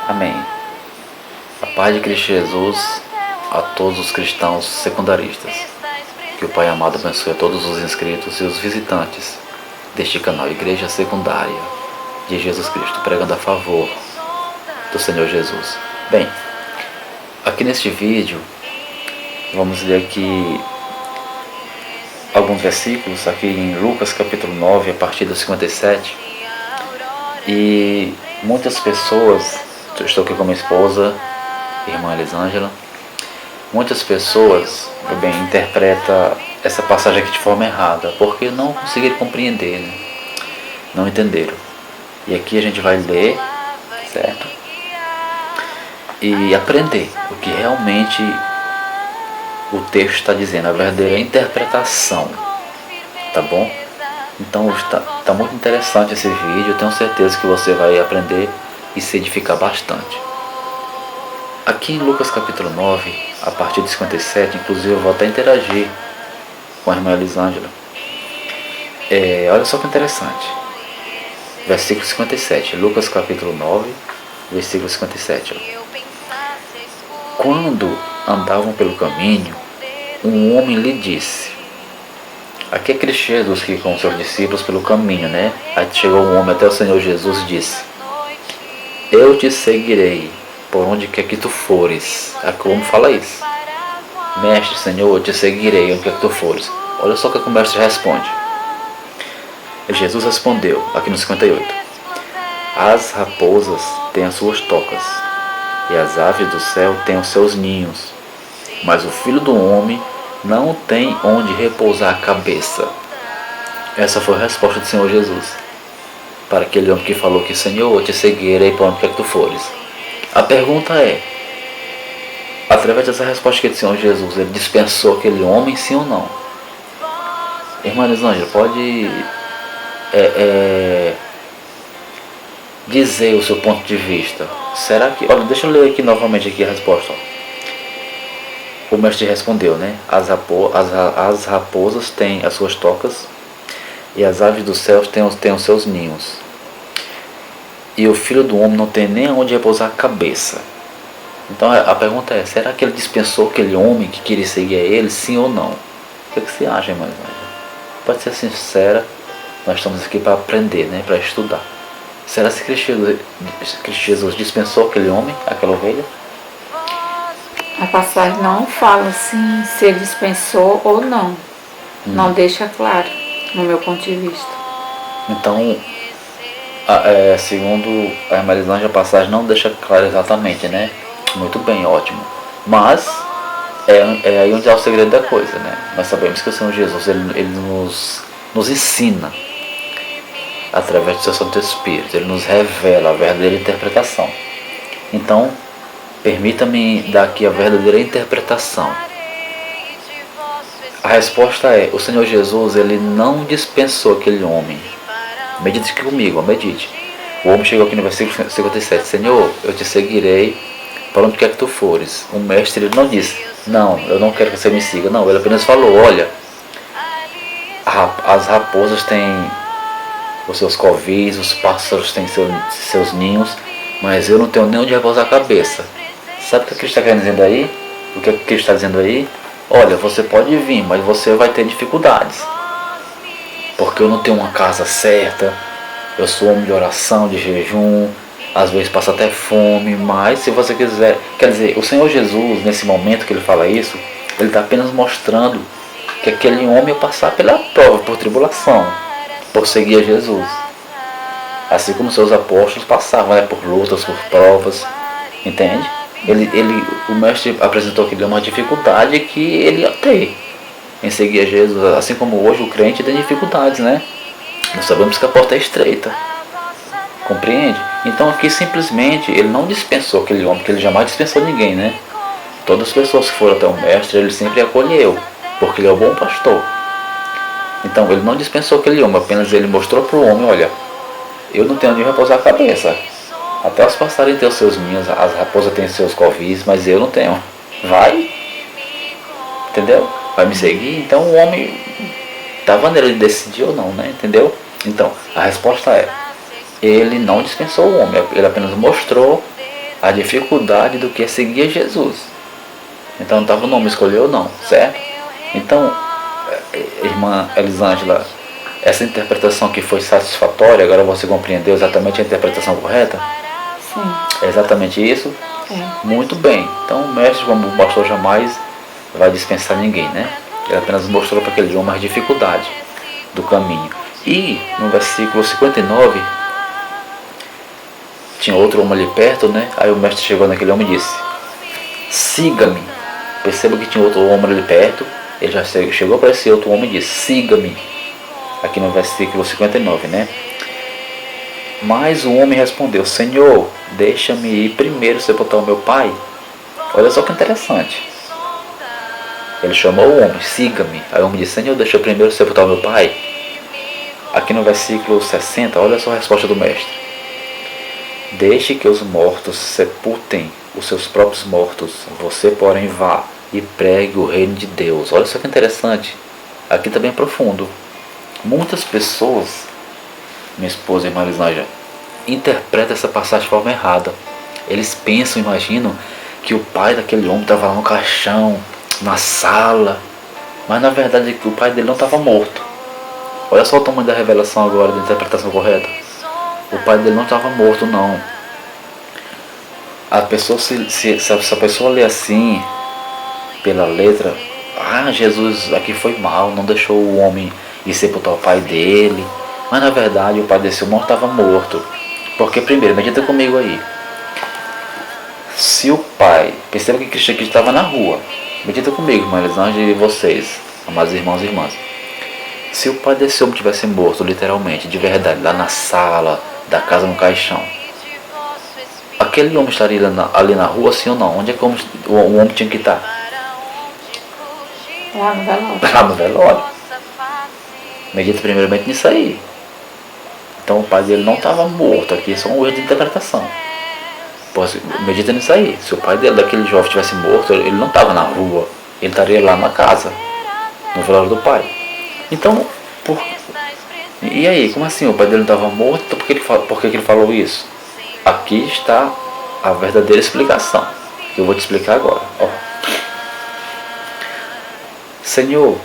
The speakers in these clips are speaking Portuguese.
Amém. A paz de Cristo Jesus a todos os cristãos secundaristas. Que o Pai amado abençoe a todos os inscritos e os visitantes deste canal Igreja Secundária de Jesus Cristo, pregando a favor do Senhor Jesus. Bem, aqui neste vídeo vamos ler aqui alguns versículos aqui em Lucas capítulo 9, a partir do 57. E muitas pessoas, eu estou aqui com minha esposa, irmã Elisângela, muitas pessoas interpretam essa passagem aqui de forma errada, porque não conseguiram compreender, né? Não entenderam. E aqui a gente vai ler, certo? E aprender o que realmente o texto está dizendo, a verdadeira interpretação, tá bom? Então está muito interessante esse vídeo, eu tenho certeza que você vai aprender e se edificar bastante. Aqui em Lucas capítulo 9, a partir de 57, inclusive eu vou até interagir com a irmã Elisângela. Olha só que interessante. Versículo 57, Lucas capítulo 9, versículo 57. Quando andavam pelo caminho, um homem lhe disse. Aqui é Cristo Jesus que com seus discípulos pelo caminho, né? Aí chegou um homem até o Senhor Jesus e disse: eu te seguirei por onde quer que tu fores. Aqui o homem fala isso. Mestre, Senhor, eu te seguirei onde quer que tu fores. Olha só o que o mestre responde. Jesus respondeu, aqui no 58. As raposas têm as suas tocas, e as aves do céu têm os seus ninhos, mas o Filho do Homem não tem onde repousar a cabeça. Essa foi a resposta do Senhor Jesus para aquele homem que falou que, Senhor, eu te seguirei para onde quer que tu fores. A pergunta é, através dessa resposta que do Senhor Jesus, ele dispensou aquele homem, sim ou não? Irmã Elisângela, pode dizer o seu ponto de vista. Será que... Olha, deixa eu ler aqui novamente aqui a resposta. O mestre respondeu, né? As raposas têm as suas tocas, e as aves dos céus têm os seus ninhos. E o Filho do Homem não tem nem onde repousar a cabeça. Então a pergunta é, será que ele dispensou aquele homem que queria seguir a ele, sim ou não? O que você acha, irmã? Pode ser sincera, nós estamos aqui para aprender, né? Para estudar. Será que Cristo Jesus dispensou aquele homem, aquela ovelha? A passagem não fala assim se ele dispensou ou não. Não deixa claro, no meu ponto de vista. Então, segundo a irmã Elisângela, a passagem não deixa claro exatamente, né? Muito bem, ótimo. Mas é aí onde é o segredo da coisa, né? Nós sabemos que o Senhor Jesus ele nos ensina através do seu Santo Espírito. Ele nos revela a verdadeira interpretação. Então, permita-me dar aqui a verdadeira interpretação. A resposta é, o Senhor Jesus, ele não dispensou aquele homem. Medite aqui comigo, medite. O homem chegou aqui no versículo 57. Senhor, eu te seguirei para onde quer que tu fores. O mestre, ele não disse, não, eu não quero que você me siga. Não, ele apenas falou, olha, as raposas têm os seus covis, os pássaros têm seus ninhos, mas eu não tenho nem onde repousar a cabeça. Sabe o que Cristo está dizendo aí? O que Cristo está dizendo aí? Olha, você pode vir, mas você vai ter dificuldades. Porque eu não tenho uma casa certa, eu sou homem de oração, de jejum, às vezes passo até fome, mas se você quiser... Quer dizer, o Senhor Jesus, nesse momento que ele fala isso, ele está apenas mostrando que aquele homem ia passar pela prova, por tribulação, por seguir a Jesus. Assim como seus apóstolos passavam, né, por lutas, por provas, entende? O mestre apresentou que ele uma dificuldade que ele ia ter em seguir a Jesus, assim como hoje o crente tem dificuldades, né? Nós sabemos que a porta é estreita, compreende? Então aqui simplesmente ele não dispensou aquele homem, porque ele jamais dispensou ninguém, né? Todas as pessoas que foram até o mestre, ele sempre acolheu, porque ele é o bom pastor. Então ele não dispensou aquele homem, apenas ele mostrou para o homem, olha, eu não tenho onde repousar a cabeça. Até os passarinhos têm os seus ninhos, as raposas têm seus covis, mas eu não tenho. Vai, entendeu? Vai me seguir? Então o homem estava nele de decidir ou não, né? Entendeu? Então, a resposta é, ele não dispensou o homem, ele apenas mostrou a dificuldade do que é seguir Jesus. Então não estava o nome, escolheu não, certo? Então, irmã Elisângela, essa interpretação que foi satisfatória, agora você compreendeu exatamente a interpretação correta? Sim. É exatamente isso? É. Muito bem. Então o mestre, como mostrou, jamais vai dispensar ninguém, né? Ele apenas mostrou para aquele homem a dificuldade do caminho. E no versículo 59, tinha outro homem ali perto, né? Aí o mestre chegou naquele homem e disse: siga-me. Perceba que tinha outro homem ali perto. Ele já chegou para esse outro homem e disse: siga-me. Aqui no versículo 59, né? Mas o homem respondeu: Senhor, deixa-me ir primeiro sepultar o meu pai. Olha só que interessante. Ele chamou o homem: siga-me. Aí o homem disse: Senhor, deixa eu primeiro sepultar o meu pai. Aqui no versículo 60, olha só a resposta do mestre: deixe que os mortos sepultem os seus próprios mortos. Você, porém, vá e pregue o reino de Deus. Olha só que interessante. Aqui também é profundo. Muitas pessoas, minha esposa e irmã Elisângela, interpretam essa passagem de forma errada. Eles pensam, imaginam, que o pai daquele homem estava lá no caixão, na sala. Mas na verdade o pai dele não estava morto. Olha só o tamanho da revelação agora, da interpretação correta. O pai dele não estava morto, não. A pessoa, se a pessoa lê assim, pela letra, Jesus aqui foi mal, não deixou o homem ir sepultar o pai dele. Mas na verdade o pai desse homem estava morto. Porque primeiro, medita comigo aí. Se o pai, perceba que Cristo aqui estava na rua. Medita comigo, irmã Elisângela, e vocês, amados irmãos e irmãs. Se o pai desse homem tivesse morto, literalmente, de verdade, lá na sala da casa, no caixão, aquele homem estaria ali na rua, sim ou não? Onde é que o homem tinha que estar? Lá no velório. Lá no velório. Medita primeiramente nisso aí. Então o pai dele não estava morto. Aqui é só um erro de interpretação. Medita nisso aí. Se o pai dele, daquele jovem, tivesse morto, ele não estava na rua. Ele estaria lá na casa, no velório do pai. Então, e aí, como assim? O pai dele não estava morto? Por que ele falou isso? Aqui está a verdadeira explicação, que eu vou te explicar agora. Ó. Senhor,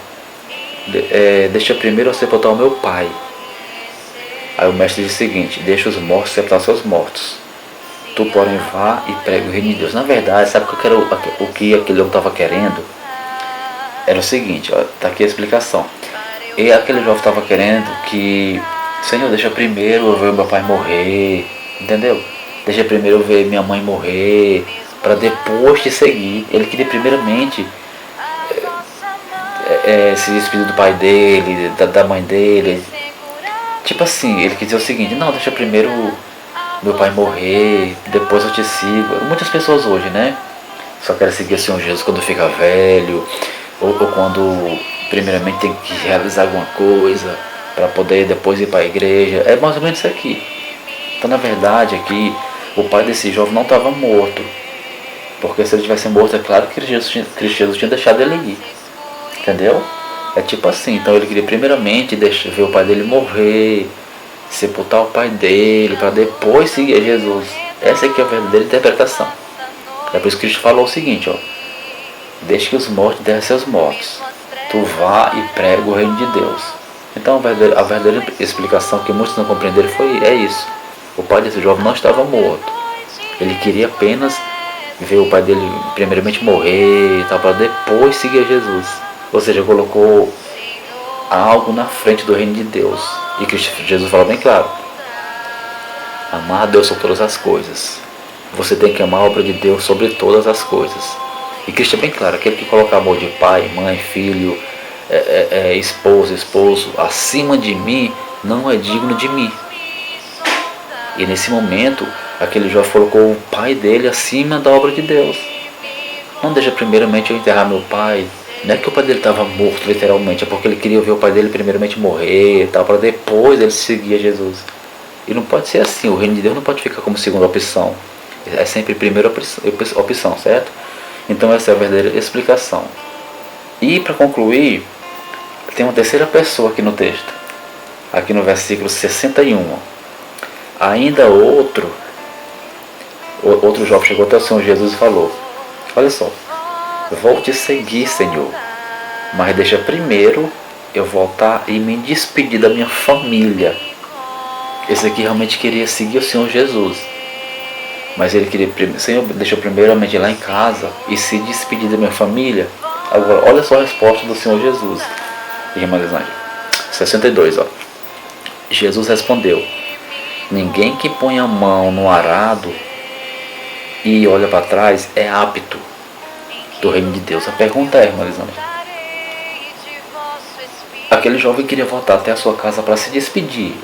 deixa primeiro eu sepultar o meu pai. Aí o mestre diz o seguinte: deixa os mortos sepultar seus mortos. Tu, porém, vá e pregue o reino de Deus. Na verdade, sabe o que aquele homem estava querendo? Era o seguinte, está aqui a explicação. E aquele jovem estava querendo que, Senhor, deixa primeiro eu ver meu pai morrer, entendeu? Deixa primeiro eu ver minha mãe morrer, para depois te seguir. Ele queria primeiramente se despedir do pai dele, da mãe dele. Tipo assim, ele quis dizer o seguinte: não, deixa primeiro meu pai morrer, depois eu te sigo. Muitas pessoas hoje, né, só querem seguir o Senhor Jesus quando fica velho, ou quando primeiramente tem que realizar alguma coisa para poder depois ir para a igreja. É mais ou menos isso aqui. Então, na verdade, aqui o pai desse jovem não estava morto, porque se ele tivesse morto, é claro que Cristo Jesus tinha deixado ele ir, entendeu? É tipo assim. Então ele queria primeiramente ver o pai dele morrer, sepultar o pai dele, para depois seguir a Jesus. Essa aqui é a verdadeira interpretação. É por isso que Cristo falou o seguinte, ó: deixe que os mortos enterrem seus mortos. Tu vá e prega o reino de Deus. Então a verdadeira explicação que muitos não compreenderam é isso. O pai desse jovem não estava morto. Ele queria apenas ver o pai dele primeiramente morrer, para depois seguir a Jesus. Ou seja, colocou algo na frente do reino de Deus. E Cristo Jesus fala bem claro: amar a Deus sobre todas as coisas. Você tem que amar a obra de Deus sobre todas as coisas. E Cristo é bem claro: aquele que coloca amor de pai, mãe, filho, esposo acima de mim, não é digno de mim. E nesse momento, aquele jovem colocou o pai dele acima da obra de Deus. Não deixa primeiramente eu enterrar meu pai. Não é que o pai dele estava morto literalmente, é porque ele queria ver o pai dele primeiramente morrer, para depois ele seguir a Jesus. E não pode ser assim. O reino de Deus não pode ficar como segunda opção. É sempre primeira opção, certo? Então essa é a verdadeira explicação. E para concluir, tem uma terceira pessoa aqui no texto. Aqui no versículo 61. Ainda outro Outro jovem chegou até o Senhor Jesus e falou: olha só, vou te seguir, Senhor, mas deixa primeiro eu voltar e me despedir da minha família. Esse aqui realmente queria seguir o Senhor Jesus, mas ele queria, Senhor, deixa eu primeiramente ir lá em casa e se despedir da minha família. Agora, olha só a resposta do Senhor Jesus. Irmã Elisângela, 62, ó. Jesus respondeu: ninguém que põe a mão no arado e olha para trás é apto do reino de Deus. A pergunta é, irmã Elisângela, aquele jovem queria voltar até a sua casa para se despedir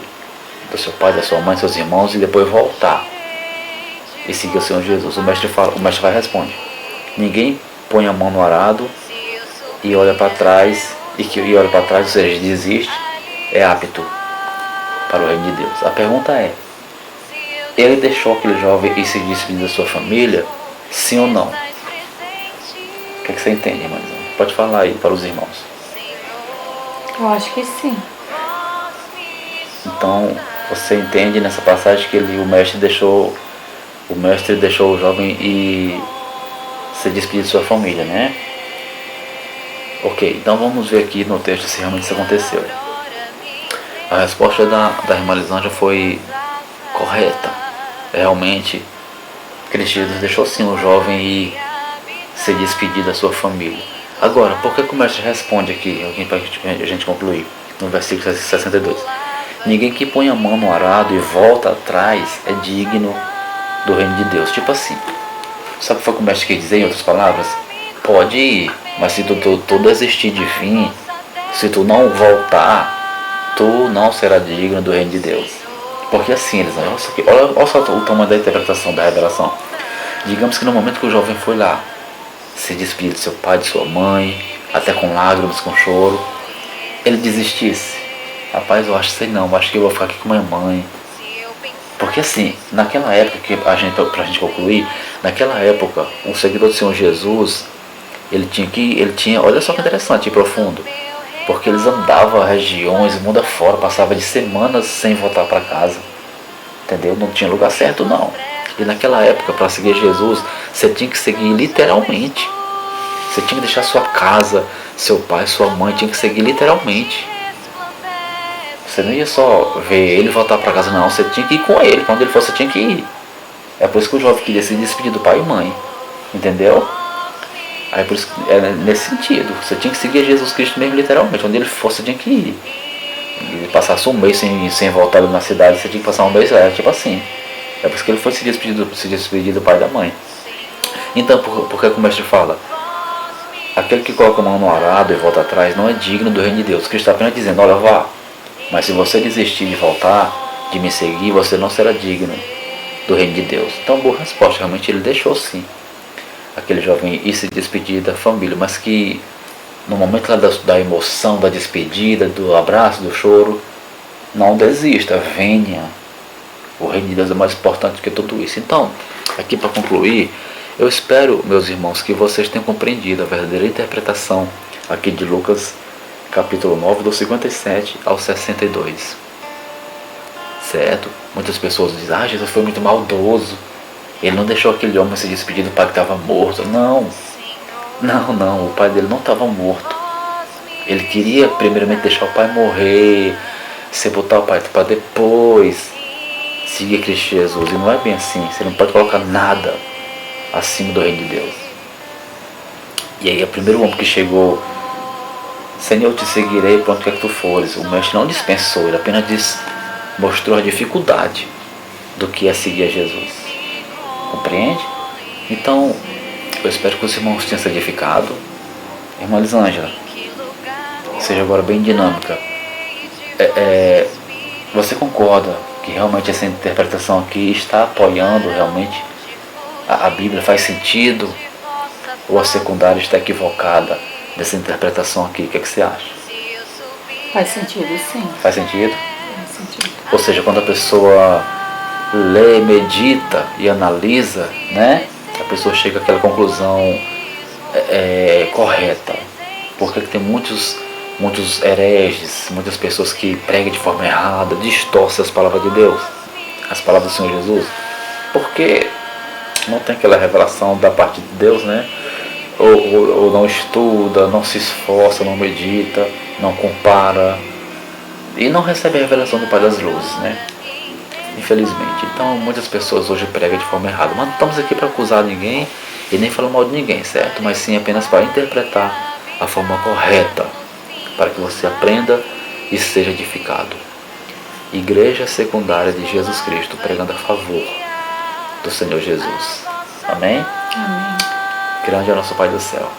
do seu pai, da sua mãe, seus irmãos e depois voltar e seguir o Senhor Jesus. O mestre vai e responde: ninguém põe a mão no arado e olha para trás, ou seja, desiste, é apto para o reino de Deus. A pergunta é: ele deixou aquele jovem e se despedir da sua família, sim ou não? O que você entende, irmã? Pode falar aí para os irmãos. Eu acho que sim. Então, você entende nessa passagem que o mestre deixou o jovem e se despedir de sua família, né? Ok, então vamos ver aqui no texto se realmente isso aconteceu. A resposta da irmã Elisângela foi correta. Realmente, Cristo Jesus deixou sim o jovem e se despedir da sua família. Agora, por que o mestre responde aqui, para a gente concluir, no versículo 62? Ninguém que põe a mão no arado e volta atrás é digno do reino de Deus. Tipo assim, sabe o que o mestre quer dizer em outras palavras? Pode ir, mas se tu desistir de vir, se tu não voltar, tu não será digno do reino de Deus. Porque assim, eles, olha só o tamanho da interpretação da revelação. Digamos que no momento que o jovem foi lá, se despedir de seu pai, de sua mãe, até com lágrimas, com choro, ele desistisse. Rapaz, eu acho que eu vou ficar aqui com minha mãe. Porque assim, naquela época, pra gente concluir, naquela época, um seguidor do Senhor Jesus, ele tinha, olha só que interessante e profundo, porque eles andavam regiões, mundo afora, passava de semanas sem voltar para casa, entendeu? Não tinha lugar certo não. E naquela época, para seguir Jesus, você tinha que seguir literalmente. Você tinha que deixar sua casa, seu pai, sua mãe, tinha que seguir literalmente. Você não ia só ver ele voltar para casa, não. Você tinha que ir com ele. Quando ele fosse, você tinha que ir. É por isso que o jovem queria se despedir do sem mãe. Entendeu? Aí por isso, é nesse sentido. Você tinha que seguir Jesus Cristo mesmo literalmente. Onde ele fosse, você tinha que ir. Ele passasse um mês sem voltar na cidade, você tinha que passar um mês lá. Tipo assim. É por isso que ele foi se despedir do pai e da mãe. Então, por que o mestre fala? Aquele que coloca a mão no arado e volta atrás não é digno do reino de Deus. Cristo está apenas dizendo: olha, vá. Mas se você desistir de voltar, de me seguir, você não será digno do reino de Deus. Então, boa resposta. Realmente ele deixou sim aquele jovem ir se despedir da família. Mas que no momento lá da emoção, da despedida, do abraço, do choro, não desista, venha. O reino de Deus é mais importante que tudo isso. Então, aqui para concluir, eu espero, meus irmãos, que vocês tenham compreendido a verdadeira interpretação aqui de Lucas, capítulo 9, do 57 ao 62. Certo? Muitas pessoas dizem: Jesus foi muito maldoso. Ele não deixou aquele homem se despedir do pai que estava morto. Não, o pai dele não estava morto. Ele queria primeiramente deixar o pai morrer, sepultar o pai para depois seguir Cristo Jesus. E não é bem assim. Você não pode colocar nada acima do reino de Deus. E aí o primeiro homem que chegou: Senhor, eu te seguirei para onde quer que tu fores. O mestre não dispensou, ele apenas mostrou a dificuldade do que é seguir a Jesus. Compreende? Então, eu espero que os irmãos tenham se edificado. Irmã Elisângela, seja agora bem dinâmica. Você concorda que realmente essa interpretação aqui está apoiando realmente a Bíblia? Faz sentido? Ou a secundária está equivocada dessa interpretação aqui? O que você acha? Faz sentido, sim. Faz sentido? Faz sentido. Ou seja, quando a pessoa lê, medita e analisa, né, a pessoa chega àquela conclusão correta. Porque tem muitos hereges, muitas pessoas que pregam de forma errada, distorcem as palavras de Deus, as palavras do Senhor Jesus. Porque não tem aquela revelação da parte de Deus, né? Ou não estuda, não se esforça, não medita, não compara e não recebe a revelação do Pai das Luzes, né? Infelizmente. Então muitas pessoas hoje pregam de forma errada. Mas não estamos aqui para acusar ninguém e nem falar mal de ninguém, certo? Mas sim apenas para interpretar a forma correta, para que você aprenda e seja edificado. Igreja Secundária de Jesus Cristo, pregando a favor do Senhor Jesus. Amém? Amém. Grande é o nosso Pai do céu.